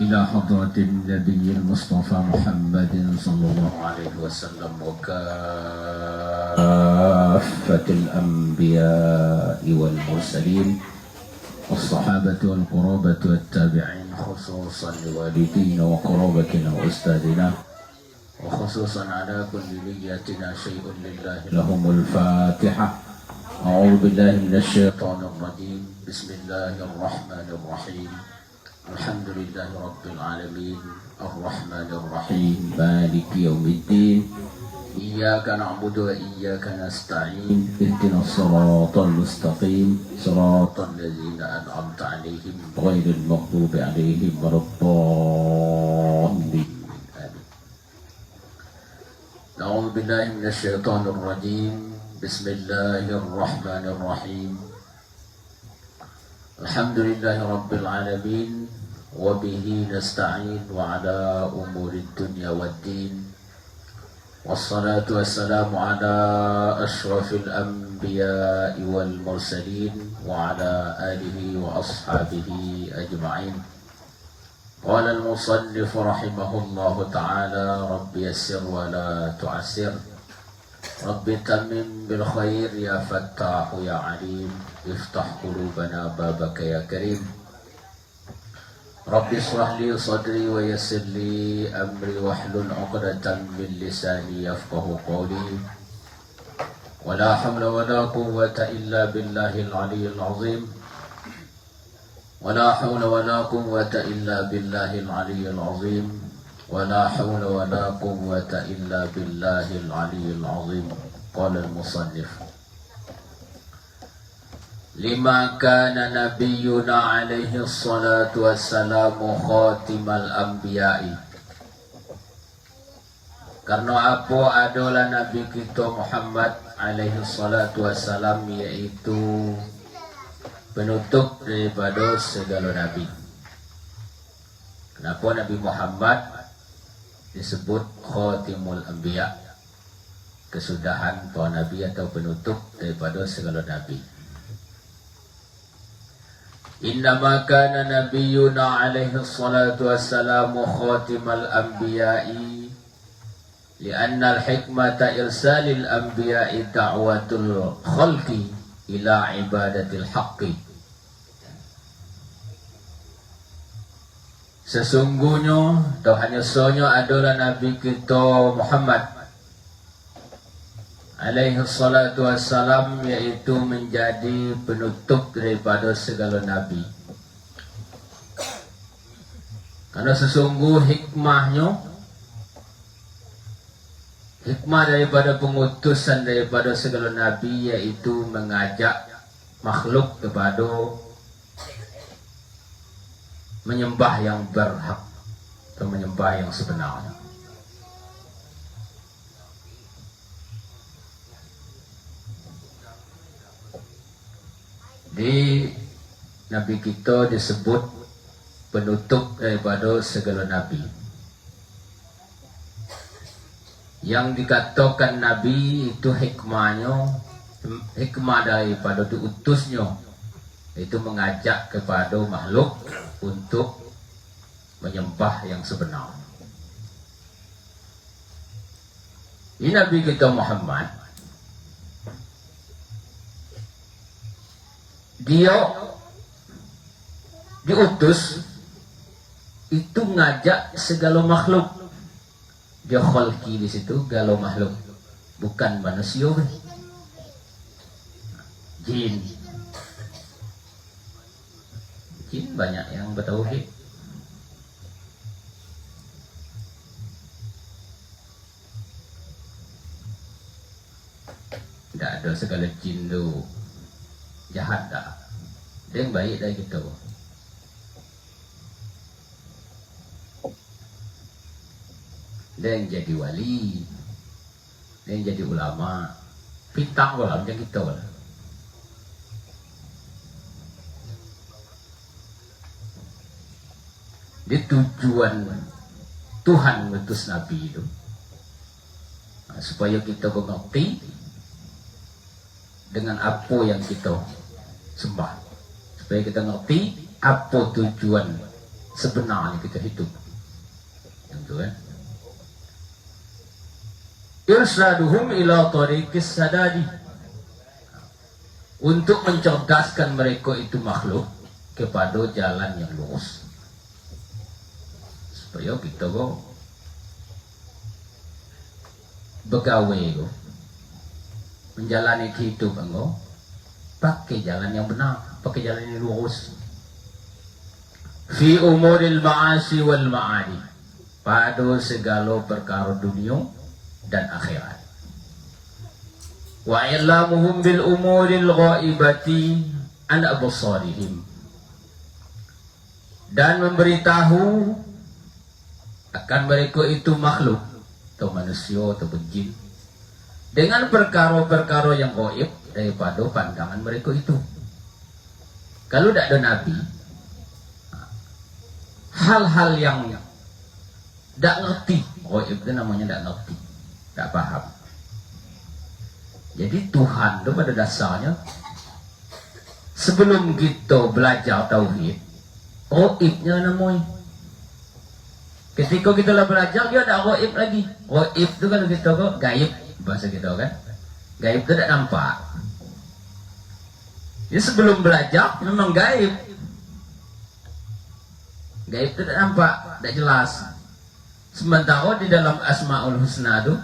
إلى حضرة النبي المصطفى محمد صلى الله عليه وسلم وكافة الأنبياء والمرسلين والصحابة والقرابة والتابعين، خصوصا لوالدينا وقرابتنا وأستاذنا، وخصوصا على كل نياتنا شيء لله لهم الفاتحة. أعوذ بالله من الشيطان الرجيم. بسم الله الرحمن الرحيم. الحمد لله رب العالمين الرحمن الرحيم مالك يوم الدين. إياك نعبد وإياك نستعين. اهدنا الصراط المستقيم صراط الذين أنعمت عليهم غير المغضوب عليهم ولا الضالين. أعوذ بالله من الشيطان الرجيم. بسم الله الرحمن الرحيم. الحمد لله رب العالمين وبه نستعين وعلى أمور الدنيا والدين، والصلاة والسلام على أشرف الأنبياء والمرسلين وعلى آله وأصحابه أجمعين. قال المصنف رحمه الله تعالى: رب يسر ولا تعسر، رب تمم بالخير يا فتاح يا عليم، افتح قلوبنا بابك يا كريم. رب اشرح لي صدري ويسر لي أمري واحلل عقدة من لساني يفقه قولي. ولا حول ولا قوة إلا بالله العلي العظيم. ولا حول ولا قوة إلا بالله العلي العظيم. ولا حول ولا قوة إلا بالله العلي العظيم. قال المصنف: لما كان نبينا عليه الصلاة والسلام خاتم الأنبياء. Karena apa adalah Nabi kita Muhammad alaihi salatu wassalam, yaitu penutup daripada segala Nabi. Kenapa Nabi Muhammad disebut Khatimul Anbiya, kesudahan para Nabi atau penutup daripada segala Nabi? Innama kana nabiyyuna alaihi salatu wassalamu khatimal anbiya'i lianna al-hikmata irsalil anbiya'i da'watul khalqi ila ibadatil haqqi. Sesungguhnya atau hanya sonya adalah Nabi kita Muhammad alaihi salatu wassalam, yaitu menjadi penutup daripada segala Nabi. Karena sesungguh hikmah daripada pengutusan daripada segala Nabi, yaitu mengajak makhluk kepada menyembah yang berhak atau menyembah yang sebenarnya. Di Nabi kita disebut penutup daripada segala Nabi. Yang dikatakan Nabi itu hikmah daripada diutusnya, itu mengajak kepada makhluk untuk menyembah yang sebenar. Ini Nabi kita Muhammad, dia diutus itu ngajak segala makhluk. Dia khalqi di situ, segala makhluk, bukan manusia, jin. Jin banyak yang bertauhid. Tidak ada segala jin tu jahat dah. Dia yang baik dari kita. Dia yang jadi wali, dia yang jadi ulama. Pitang lah macam kita lah. Dia tujuan Tuhan mengutus Nabi itu supaya kita mengerti dengan apa yang kita sembah, supaya kita ngerti apa tujuan sebenarnya kita hidup. Tentu kan? Irsaduhum ila tariqis sadadi, untuk mencerdaskan mereka itu makhluk kepada jalan yang lurus, supaya kita go begawe go menjalani kehidupan go pakai jalan yang benar, pakai jalan yang lurus. Fi umuril ma'asi wal ma'adi, pada segala perkara dunia dan akhirat. Wa ilamuhum bil umuril ghaibati an absarihim, dan memberitahu akan mereka itu makhluk atau manusia atau jin dengan perkara-perkara yang gaib daripada pandangan mereka itu. Kalau tidak ada nabi, hal-hal yang tidak ngerti gaib itu namanya tidak ngerti, tidak paham. Jadi Tuhan itu pada dasarnya, sebelum kita belajar tauhid, gaibnya namanya. Ketika kita lah belajar, dia ada gaib lagi. Gaib itu kalau kita kok gaib bahasa kita kan, gaib itu tidak nampak. Jadi sebelum belajar memang gaib. Gaib itu tidak nampak, tidak jelas. Sementara di dalam Asmaul Husna itu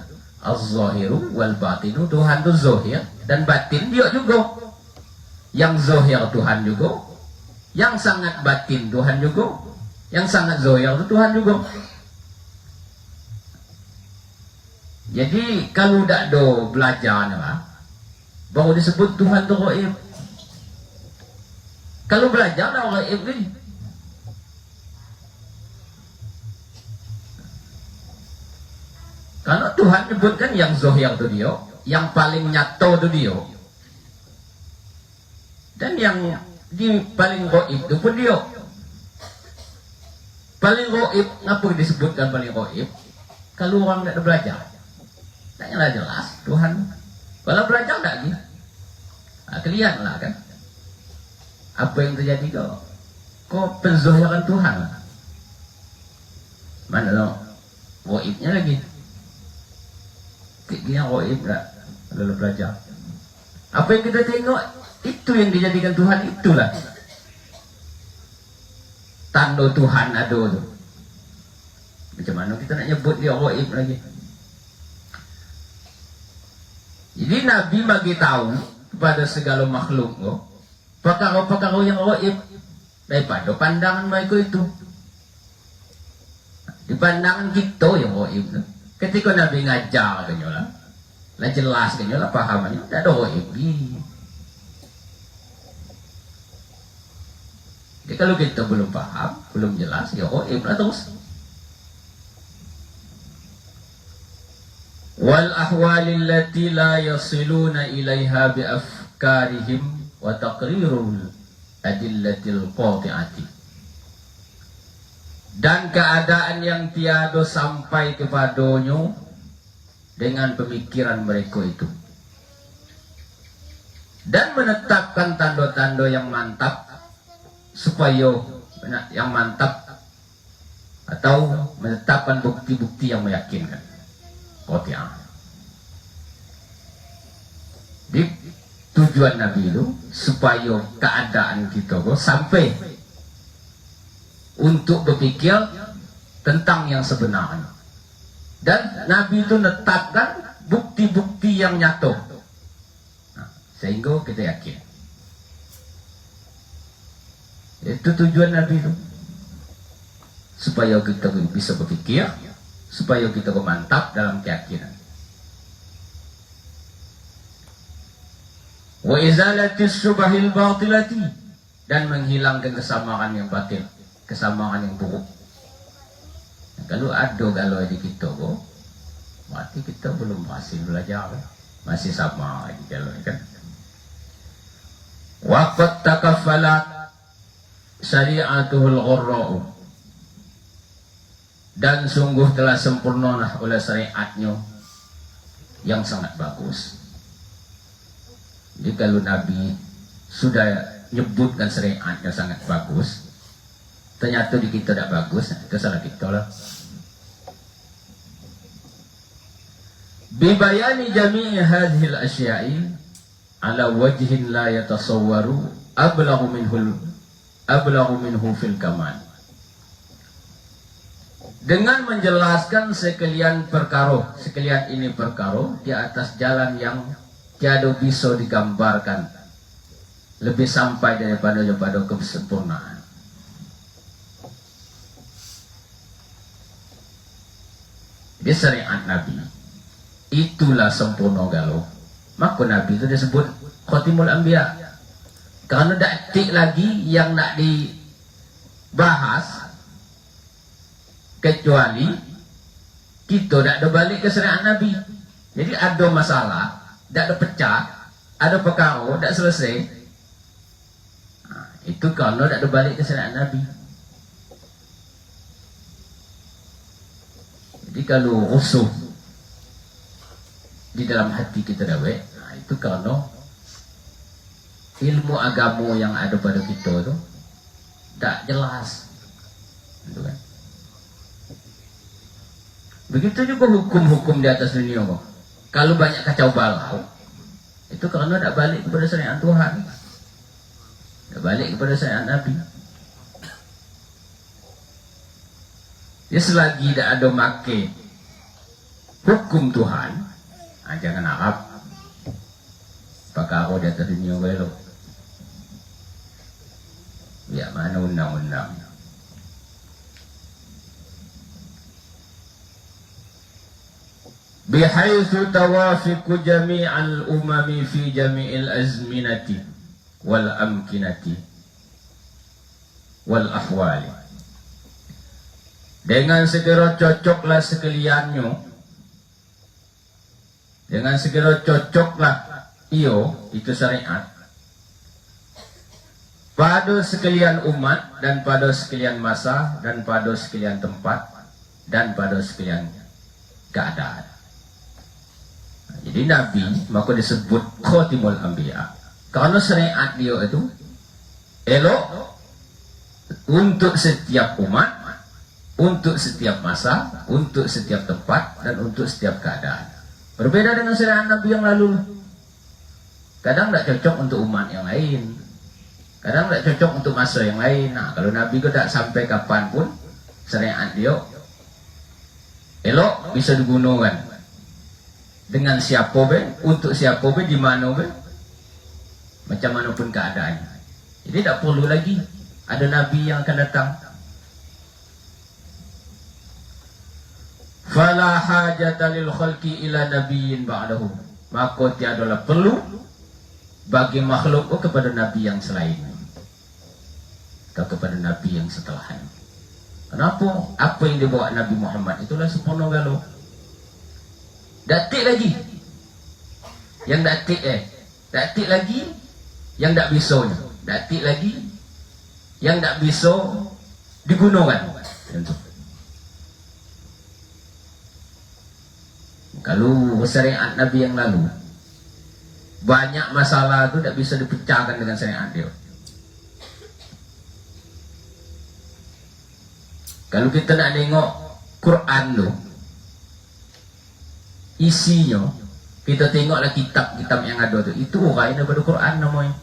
Az-Zahiru wal Batinu, Tuhan itu zahir dan batin dia juga. Yang zahir Tuhan juga, yang sangat batin Tuhan juga, yang sangat zahir itu Tuhan juga. Jadi kalau tidak ada belajar baru disebut Tuhan itu gaib. Kalau belajar dah gaib ni. Kalau Tuhan sebutkan yang zahir itu dia, yang paling nyata itu dia, dan yang di paling gaib itu pun dia. Paling gaib, ngapa disebutkan paling gaib? Kalau orang tidak belajar, tak jelas Tuhan. Kalau belajar tak lagi, kelihatan lah kan apa yang terjadi kok penzahiran Tuhan. Mana lo gaibnya lagi? Dia gaib tak lalu belajar. Apa yang kita tengok itu yang dijadikan Tuhan, itulah tanda Tuhan ada tu. Macam mana kita nak nyebut dia gaib lagi? Jadi Nabi bagi tahu kepada segala makhluk perkara-perkara yang gaib daripada pandangan mereka itu. Di pandangan kita yang gaib tu. Ketika Nabi ngajar kenyolah, lah jelas kenyolah pahamannya, tak ada gaib. Jadi kalau kita belum paham, belum jelas, ya gaib lah terus. Wal ahwalil lati la yasiluna ilaiha bi afkarihim wa taqrirul adillatil qati'ati, dan keadaan yang tiada sampai kepadanya dengan pemikiran mereka itu, dan menetapkan tanda-tanda yang mantap supaya yang mantap atau menetapkan bukti-bukti yang meyakinkan. Qati'ah. Di tujuan Nabi itu supaya keadaan kita sampai untuk berpikir tentang yang sebenarnya, dan Nabi itu menetapkan bukti-bukti yang nyata, sehingga kita yakin. Itu tujuan Nabi itu, supaya kita bisa berpikir, supaya kita mantap dalam keyakinan. Wa izalatis subahil batilati, dan menghilangkan kesamaan yang batil, kesamaan yang buruk. Kalau ada galau di kita berarti kita belum berhasil belajar, masih sama lagi galau kan. Waqad takaffalat syari'atuhul ghurra'u, dan sungguh telah sempurnalah oleh syariatnya yang sangat bagus. Jadi kalau Nabi sudah nyebutkan syariatnya sangat bagus, ternyata di kita tidak bagus, itu salah kita lah. Bibayani jami'i hadhil asya'i ala wajhin la yatasawwaru ablaghu minhu fil kamal. Dengan menjelaskan sekalian ini perkara di atas jalan yang tiada bisa digambarkan, lebih sampai daripada kesempurnaan. Di syariat Nabi itulah sempurna galau. Maka Nabi itu disebut Khatimul Anbiya. Karena tak tik lagi yang nak dibahas kecuali kita tak ada balik ke syariat Nabi. Jadi ada masalah, tak ada pecah, ada perkara, tak selesai. Nah, itu kalau tak ada balik ke syariat Nabi. Jadi kalau rusuh di dalam hati kita dawet, nah itu karena ilmu agama yang ada pada kita itu tak jelas, gitu kan? Begitu juga hukum-hukum di atas dunia kok. Kalau banyak kacau balau, itu karena tak balik kepada syariat Tuhan, tak balik kepada syariat Nabi. Ya selagi tak ada make hukum Tuhan, jangan harap pakai di atas dunia belok. Ya mana undang-undang. Bihaitsu tawafiqu jami'al umami fi jami'il azminati wal amkinati wal ahwali. Dengan segera cocoklah sekaliannya, dengan segera cocoklah itu syariat pada sekalian umat dan pada sekalian masa dan pada sekalian tempat dan pada sekalian keadaan. Jadi Nabi maka disebut Khatimul Anbiya karena syariat dia itu elok untuk setiap umat, untuk setiap masa, untuk setiap tempat dan untuk setiap keadaan. Berbeda dengan syariat Nabi yang lalu. Kadang tak cocok untuk umat yang lain, kadang tak cocok untuk masa yang lain. Nah, kalau Nabi itu tak sampai kapanpun syariat dia elok bisa digunakan dengan siapa be, untuk siapa be, di mana be, macam manapun keadaannya. Jadi tak perlu lagi ada Nabi yang akan datang. Fala hajata lil khalqi ila nabiyyin ba'dahu. Maka tiadalah perlu bagi makhluk kepada nabi yang selain atau kepada nabi yang setelahnya. Kenapa? Apa yang dibawa Nabi Muhammad itulah sempurna galau. Datik lagi yang datik datik lagi yang tak bisanya, datik lagi yang tak bisa digunakan. Contoh, kalau syariat Nabi yang lalu banyak masalah itu tak bisa dipecahkan dengan syariat dia. Kalau kita nak tengok Quran tu isinya, kita tengoklah kitab-kitab yang ada tu, itu orang daripada Quran namanya.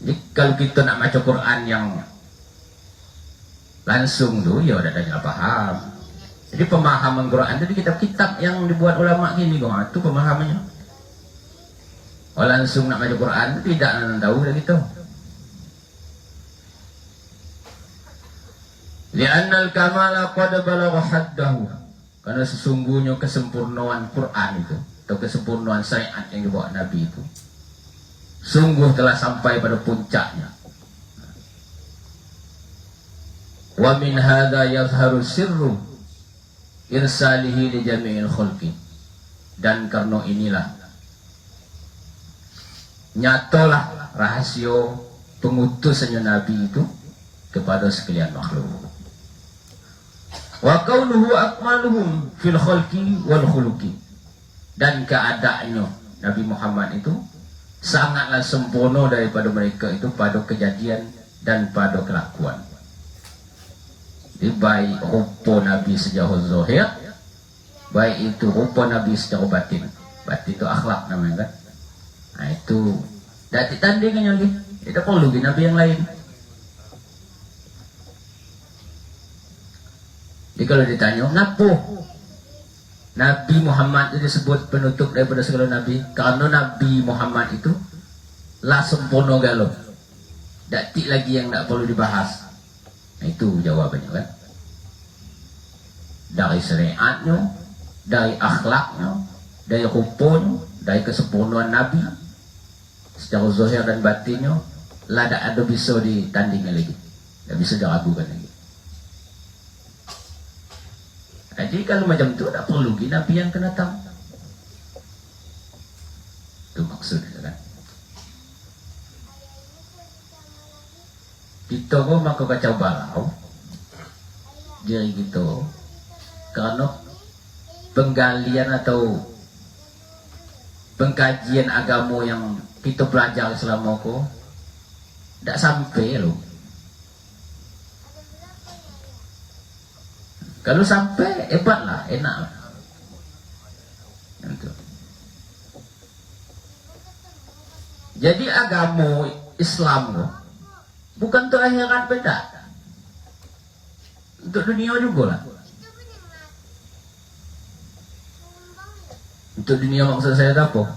Jadi kalau kita nak baca Quran yang langsung tu, ya dah paham. Jadi pemahaman Quran itu di kitab-kitab yang dibuat ulama gini kok, itu pemahamannya. Kalau langsung nak baca Quran itu tidak tahu dah gitu. Li'annal kamala qad balagha haddahu. Karena sesungguhnya kesempurnaan Quran itu atau kesempurnaan syariat yang dibawa Nabi itu sungguh telah sampai pada puncaknya. Wa min hadza yazharu sirru irsalihi li jami'il khalqi. Dan karena inilah nyatalah rahasia pengutusannya Nabi itu kepada sekalian makhluk. Wa kaunuhu akmaluhum fil khalqi wal khuluqi. Dan keadaannya Nabi Muhammad itu sangatlah sempurna daripada mereka itu pada kejadian dan pada kelakuan. baik rupa Nabi secara zahir, baik itu rupa Nabi secara batin. Batin itu akhlak namanya kan. Nah itu tidak ditandingkan lagi. Tidak perlu lagi Nabi yang lain. Jadi kalau ditanya, kenapa Nabi Muhammad itu disebut penutup daripada segala Nabi? Karena Nabi Muhammad itu lah sempurna galau. Tak lagi yang tak perlu dibahas. Nah, itu jawabannya kan. Dari syariatnya, dari akhlaknya, dari rupanya, dari kesempurnaan Nabi, secara zahir dan batinnya, lah tak ada bisa ditandingkan lagi. Tak bisa diragukan lagi. Jadi kalau macam tu tak perlu lagi Nabi yang kena tahu. Itu maksudnya kan. Kita pun maka kacau balau diri kita karena penggalian atau pengkajian agama yang kita belajar selama ko tak sampai loh. Kalau sampai hebatlah, enak. Jadi agama Islam loh, bukan untuk akhirat beda, untuk dunia juga lah. Untuk dunia maksud saya apa?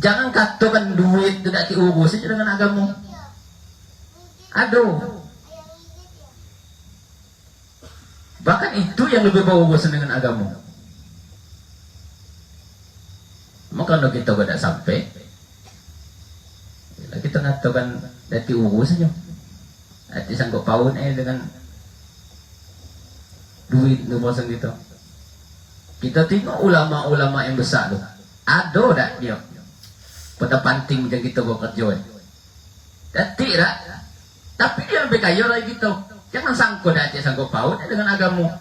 Jangan katakan duit tidak diurus dengan agama. Aduh. Bahkan itu yang lebih berurusan dengan agama. Maka kalau kita tidak sampai, kita ngatakan dati urusnya, dati sanggup paun dengan duit nu pasang gitu. Kita tengok ulama-ulama yang besar tu, ada tak dia pada panting macam kita bekerja. Dati tak, tapi dia lebih kaya dari kita. Jangan sangkut dati sanggup paun dengan agama.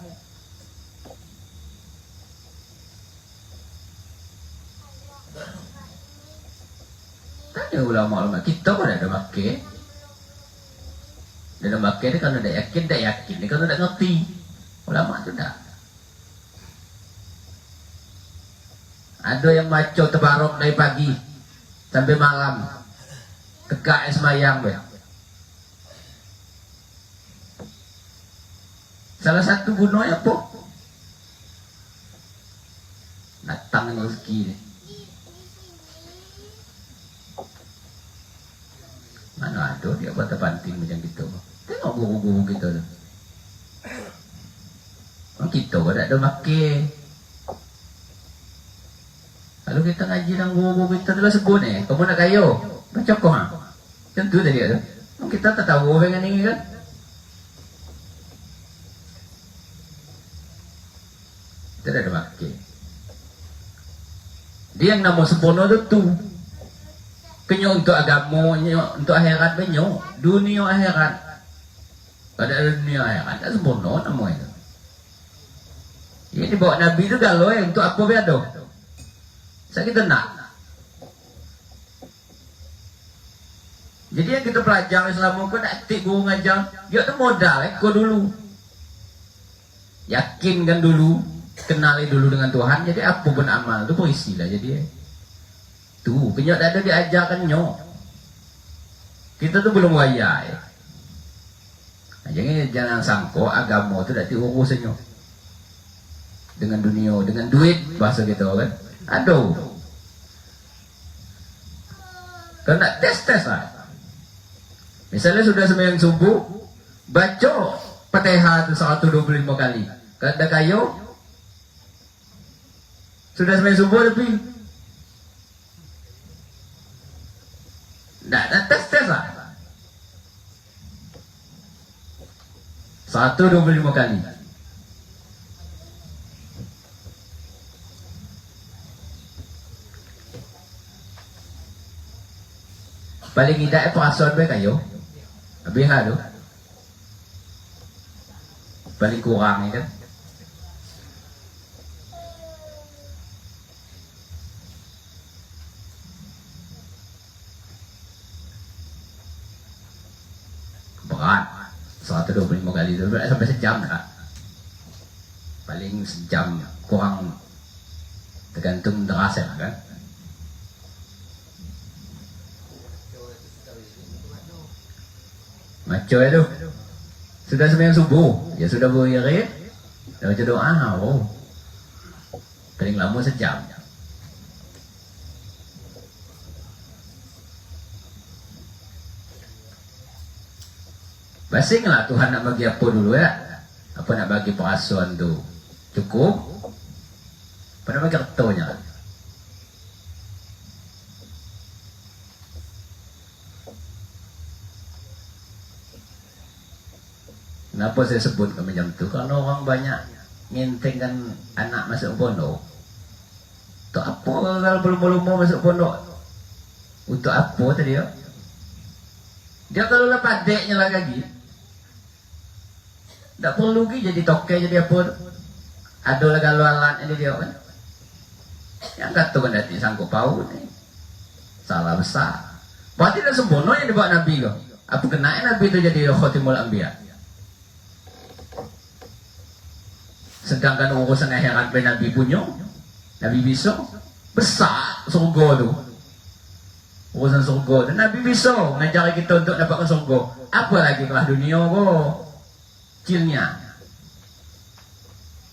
Tanya ulama-ulama kita pun ada makai. Dalam makai ni kalau tidak yakin, tidak yakin. Ni kalau tidak ngerti, ulama tu tak. Ada yang maco terbarok dari pagi sampai malam, tegak semayang be. Salah satu gunanya apa? Datang rezeki ni. Mana ada dia buat terpanting macam gitu. Tengok guru-guru kita tu. Kita pun tak ada makin. Kalau kita ngaji dengan guru-guru kita tu lah sebut ni. Kamu nak kaya? Baca kau ha? Macam tu tadi tu. Kita tak tahu dengan ini kan. Kita tak ada makin. Dia yang nama sempurna tu. Kenyo untuk agama, untuk akhirat kenyo, dunia akhirat. Pada dunia akhirat tak sempurna nama itu. Ini bawa Nabi itu galau untuk apa biado? Saya kita nak. Jadi yang kita pelajar Islam kau nak tik guru ngajar, dia tu modal kau dulu. Yakinkan dulu, kenali dulu dengan Tuhan. Jadi apa pun amal tu puisi lah jadi. Tu, kenyok tak ada diajarkan nyok. Kita tu belum waya ya. Jangan sangko agama tu tak diurus nyok. Dengan dunia, dengan duit bahasa kita kan. Aduh. Kalau nak tes lah. Misalnya sudah sembahyang subuh, baca Fatihah tu 125 kali. Kalau ada kayu, sudah sembahyang subuh tapi tak tes lah. 125 kali. Paling tidak perasaan baik kayo. Habis tu. Paling kurang ni kan. Berat. 125 kali itu sampai sejam kak, paling sejam kurang tergantung derasnya kan. Maco itu sudah sembahyang subuh ya, sudah beririt dan baca doa, oh paling lama sejam. Basing lah Tuhan nak bagi apa dulu ya, apa nak bagi perasuan tu cukup, apa nak bagi hartanya. Kenapa saya sebut ke macam tu? Karena orang banyak ngentengkan anak masuk pondok. Untuk apa kalau belum masuk pondok? Untuk apa tadi ya? Dia kalau lepas deknya lagi, tak perlu lagi jadi toke jadi apa? Ada lagi alat ini dia kan? Yang kata kan nanti sanggup pau ni salah besar. Berarti dah sempurna yang dibuat Nabi kau. Apa kena Nabi itu jadi khatimul anbiya? Sedangkan urusan akhirat Nabi punya, Nabi bisa besar surga tu. Urusan surga tu Nabi bisa ngajari kita untuk dapatkan surga. Apa lagi kelas dunia kau? Kecilnya.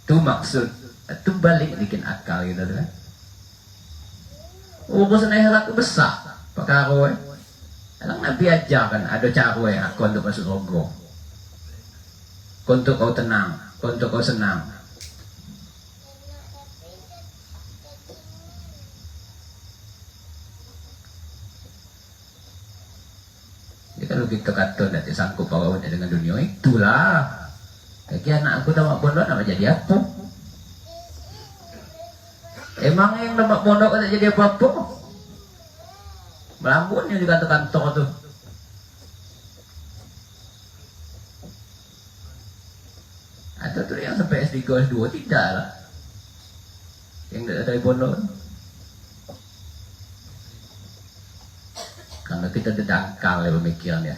Tu maksud. Tu balik bikin akal gitu kan. Urusan akhirat tu besar. Perkara Alang Nabi ajarkan ada cara aku untuk masuk surga. Untuk kau tenang, untuk kau senang. Kalau kita kata nanti sanggup bawa dengan dunia, itulah. Lagi anak aku tamat pondok nak jadi apa? Emang yang tamat pondok nak jadi apa-apa? Melambun yang di kantor-kantor tu. Atau tu yang sampai S3, S2 tidak lah. Yang dari pondok. Karena kita dangkal ya pemikirannya.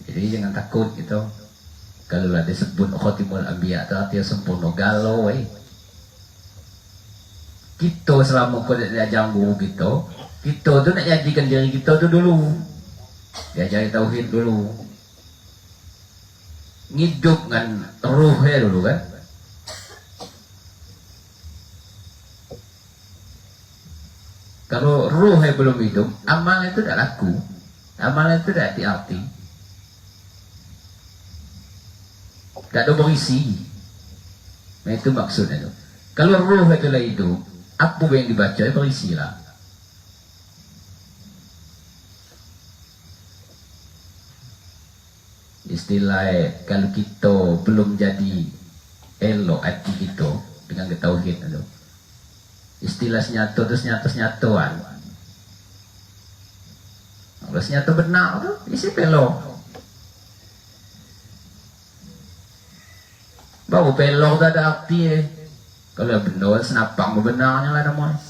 Jadi jangan takut gitu. Kalau ada disebut khatimul anbiya itu artinya sempurna galau. Kita selama kau diajar guru kita tu nak jadikan diri kita tu dulu. Diajari tauhid dulu. Ngidup dengan ruhnya dulu kan. Kalau ruhnya belum hidup, amal itu tidak laku, amal itu tidak arti, tidak ada berisi. Nah itu maksudnya itu. Kalau ruh itu lah hidup, apa yang dibaca berisi lah. Istilahnya kalau kita belum jadi elok hati kita dengan ketauhid itu, istilah senyato itu senyata-senyatoan. Kalau senyato benar tu isi pelok. Baru pelok tak ada arti. Kalau benar senapang benarnya lah namanya.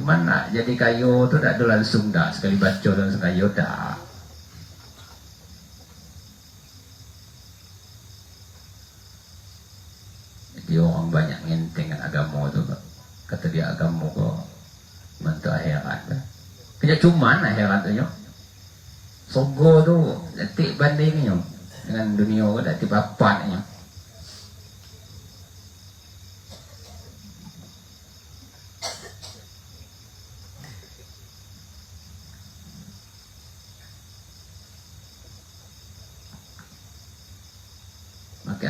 Mana jadi kayu tu tak ada langsung dah sekali baca langsung kayu dah. Jadi orang banyak ngentengkan agama tu, kata dia agama kok bentuk akhirat. Kerja cuman akhirat tu nyok. Sogo tu detik bandingnya dengan dunia tu detik papan nyok.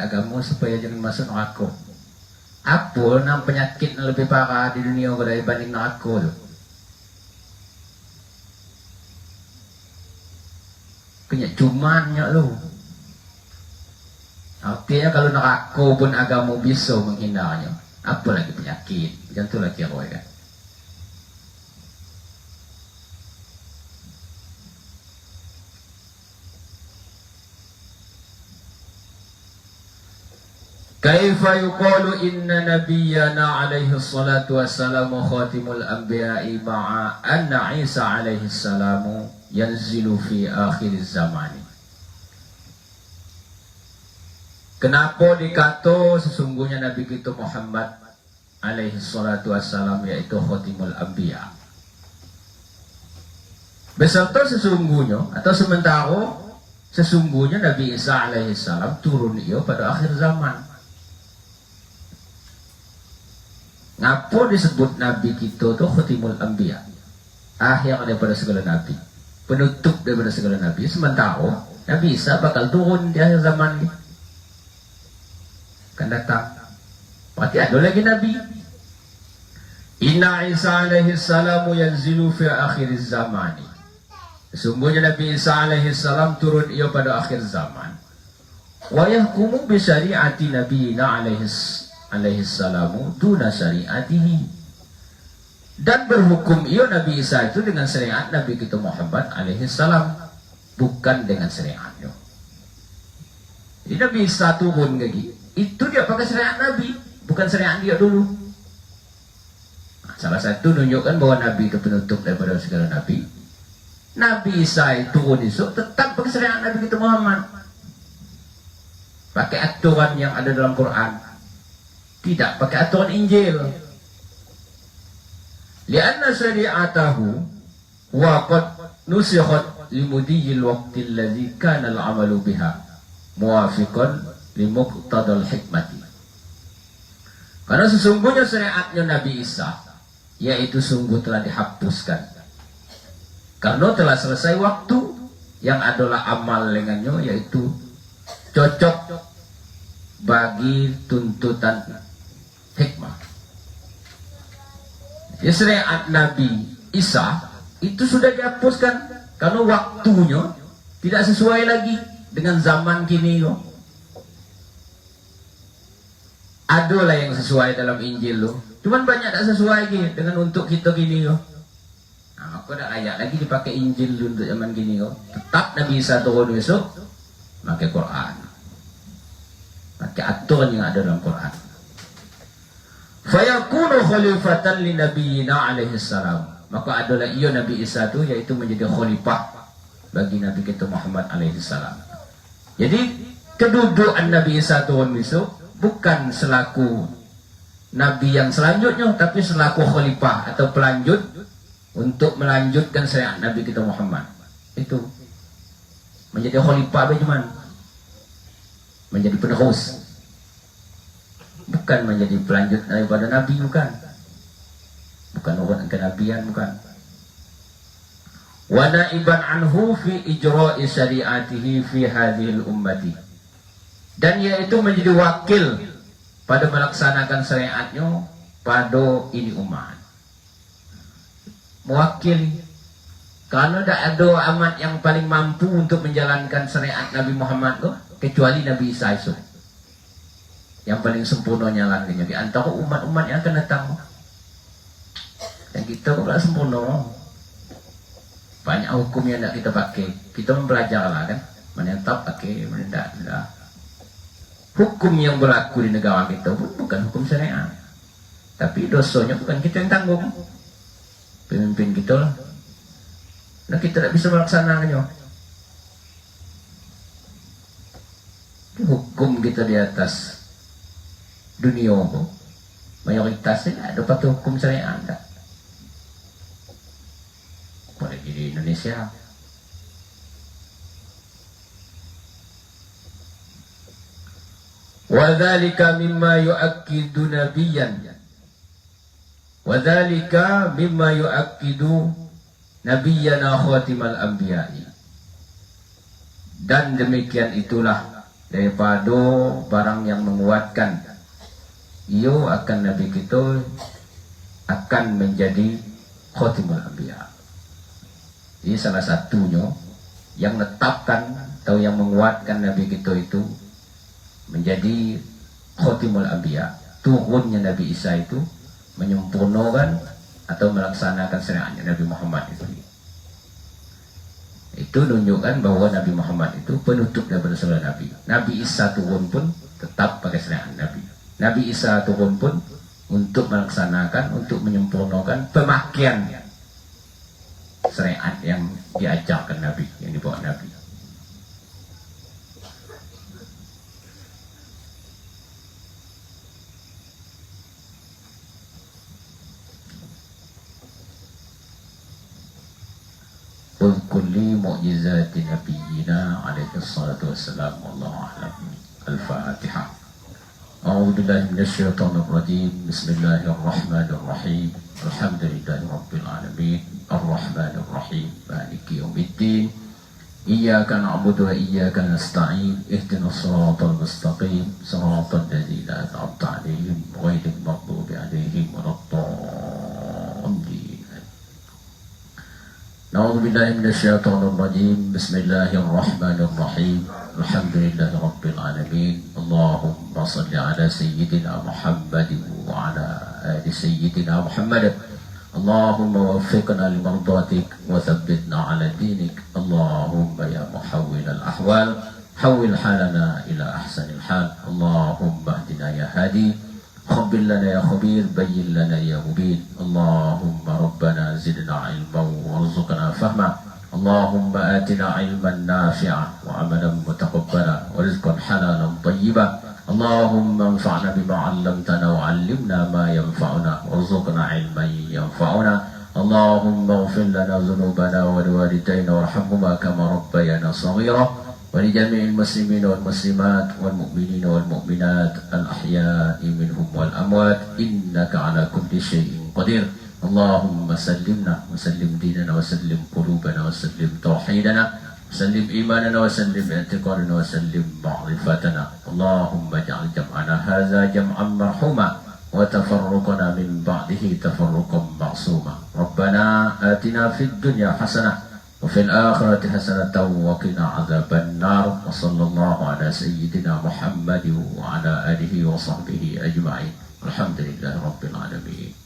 Agama supaya jangan masuk neraka. Apa nama penyakit yang lebih parah di dunia dibanding neraka tu? Kenyak cumannya lu. Artinya kalau neraka pun agama bisa menghindarnya, apa lagi penyakit? Macam tu lah kira kan. Kaifa yuqalu inna nabiyyana alaihi salatu wassalamu khatimul anbiya'i ma'a anna Isa alaihi salamu yanzilu fi akhir zaman. Kenapa dikata sesungguhnya Nabi kita Muhammad alaihi salatu wassalam yaitu khatimul anbiya? Beserta sesungguhnya atau sementara sesungguhnya Nabi Isa alaihi salam turun ia pada akhir zaman. Ngapa disebut Nabi kita tu khatimul anbiya? Akhir daripada segala Nabi, penutup daripada segala Nabi. Sementara Nabi Isa bakal turun di akhir zaman ni, akan datang. Berarti ada lagi Nabi. Inna Isa alaihi salamu yanzilu fi akhir zaman. Sesungguhnya Nabi Isa alaihi salam turun ia pada akhir zaman. Wa yahkumu bi syari'ati nabiyina alaihi salamu duna syari'atihi. Dan berhukum ia Nabi Isa itu dengan syariat Nabi kita Muhammad alaihi salam, bukan dengan syariatnya. Jadi Nabi Isa turun lagi, itu dia pakai syariat Nabi, bukan syariat dia dulu. Nah, salah satu menunjukkan bahwa Nabi itu penutup daripada segala Nabi. Nabi Isa itu turun esok tetap pakai syariat Nabi kita Muhammad, pakai aturan yang ada dalam Quran, tidak pakai aturan Injil. Lianna syari'atahu wa qad nusikhat limudiyil waqti alladhi kana al-amalu biha muwafiqan limuqtadal hikmati. Karena sesungguhnya syariatnya Nabi Isa yaitu sungguh telah dihapuskan karena telah selesai waktu yang adalah amal dengannya, yaitu cocok bagi tuntutan hikmah. Ya, syariat Nabi Isa itu sudah dihapuskan karena waktunya tidak sesuai lagi dengan zaman kini. Ada lah yang sesuai dalam Injil loh, cuman banyak tak sesuai lagi dengan untuk kita kini loh. Nah, aku tak layak lagi dipakai Injil untuk zaman kini loh. Tetap Nabi Isa turun besok pakai Quran, pakai aturan yang ada dalam Quran. Fayakunu khalifatan li nabiyina alaihi salam. Maka adalah ia Nabi Isa itu yaitu menjadi khalifah bagi Nabi kita Muhammad alaihi salam. Jadi kedudukan Nabi Isa turun besok bukan selaku Nabi yang selanjutnya, tapi selaku khalifah atau pelanjut untuk melanjutkan syariat Nabi kita Muhammad. Itu menjadi khalifah bagaimana? Menjadi penerus, bukan menjadi pelanjut daripada Nabi, bukan orang kenabian, bukan. Wa naiban anhu fi ijra'i syari'atihi fi hadhil ummati. Dan yaitu menjadi wakil pada melaksanakan syariatnya pada ini umat. Mewakili, karena tidak ada amat yang paling mampu untuk menjalankan syariat Nabi Muhammad itu kecuali Nabi Isa itu yang paling sempurna jalannya di antara umat-umat yang akan datang. Dan kita pun tak sempurna, banyak hukum yang tidak kita pakai. Kita mempelajari lah kan, mana yang tak pakai, mana tidak. Hukum yang berlaku di negara kita pun bukan hukum syariat, tapi dosanya bukan kita yang tanggung, pemimpin kita lah. Nah, kita tidak bisa melaksanakannya. Hukum kita di atas dunia pun mayoritasnya ada patuh hukum syariat, tak? Apalagi di Indonesia. Wadzalika mimma yu'akkidu nabiyyan. Wadzalika mimma yu'akkidu nabiyyana khatimal anbiya'i. Dan demikian itulah daripada barang yang menguatkan ia akan Nabi kita akan menjadi khatimul anbiya. Ini salah satunya yang menetapkan atau yang menguatkan Nabi kita itu menjadi khotimul anbiya. Turunnya Nabi Isa itu menyempurnakan atau melaksanakan syariatnya Nabi Muhammad itu. Itu menunjukkan bahwa Nabi Muhammad itu penutup daripada seluruh Nabi. Nabi Isa turun pun tetap pakai syariat Nabi. Nabi Isa turun pun untuk melaksanakan, untuk menyempurnakan pemakaian syariat yang diajarkan Nabi, yang dibawa Nabi. Kulli mu'jizati nabiyyina alaihi salatu wassalam. Wallahu a'lam. Al-Fatihah. A'udzu billahi minasy syaithanir rajim. Bismillahirrahmanir rahim. Alhamdulillahi rabbil alamin. Arrahmanir rahim. Maliki yaumiddin. Iyyaka na'budu wa iyyaka nasta'in. Ihdinas siratal mustaqim. Siratal ladzina an'amta 'alaihim ghairil maghdubi 'alaihim waladdallin. A'udzu billahi minasy syaithanir rajim. Bismillahirrahmanir rahim. Alhamdulillahi rabbil alamin. Allahumma shalli ala sayyidina Muhammad wa ala ali sayyidina Muhammad. Allahumma waffiqna limardatik wa thabbitna ala dinik. Allahumma ya muhawwil al-ahwal hawwil halana ila ahsanil hal. Allahumma ihdina ya hadi. خبر لنا يا خبير بين لنا يا مبين. اللهم ربنا زدنا علما وارزقنا فهما. اللهم آتنا علما نافعا وعملا متقبلا ورزقا حلالا طيبا. اللهم انفعنا بما علمتنا وعلمنا ما ينفعنا وارزقنا علما ينفعنا. اللهم اغفر لنا ذنوبنا ولوالدينا وارحمهما كما ربيانا صغيرا ولجميع المسلمين والمسلمات والمؤمنين والمؤمنات الأحياء منهم والأموات إنك على كل شيء قدير. اللهم سلمنا وسلم ديننا وسلم قلوبنا وسلم توحيدنا وسلم إيماننا وسلم اعتقادنا وسلم معرفتنا. اللهم اجعل جمعنا هذا جمعا مرحوما وتفرقنا من بعده تفرقا معصوما. ربنا آتنا في الدنيا حسنة وفي الآخرة حسنة وقنا عذاب النار. وصلى الله على سيدنا محمد وعلى آله وصحبه أجمعين. الحمد لله رب العالمين.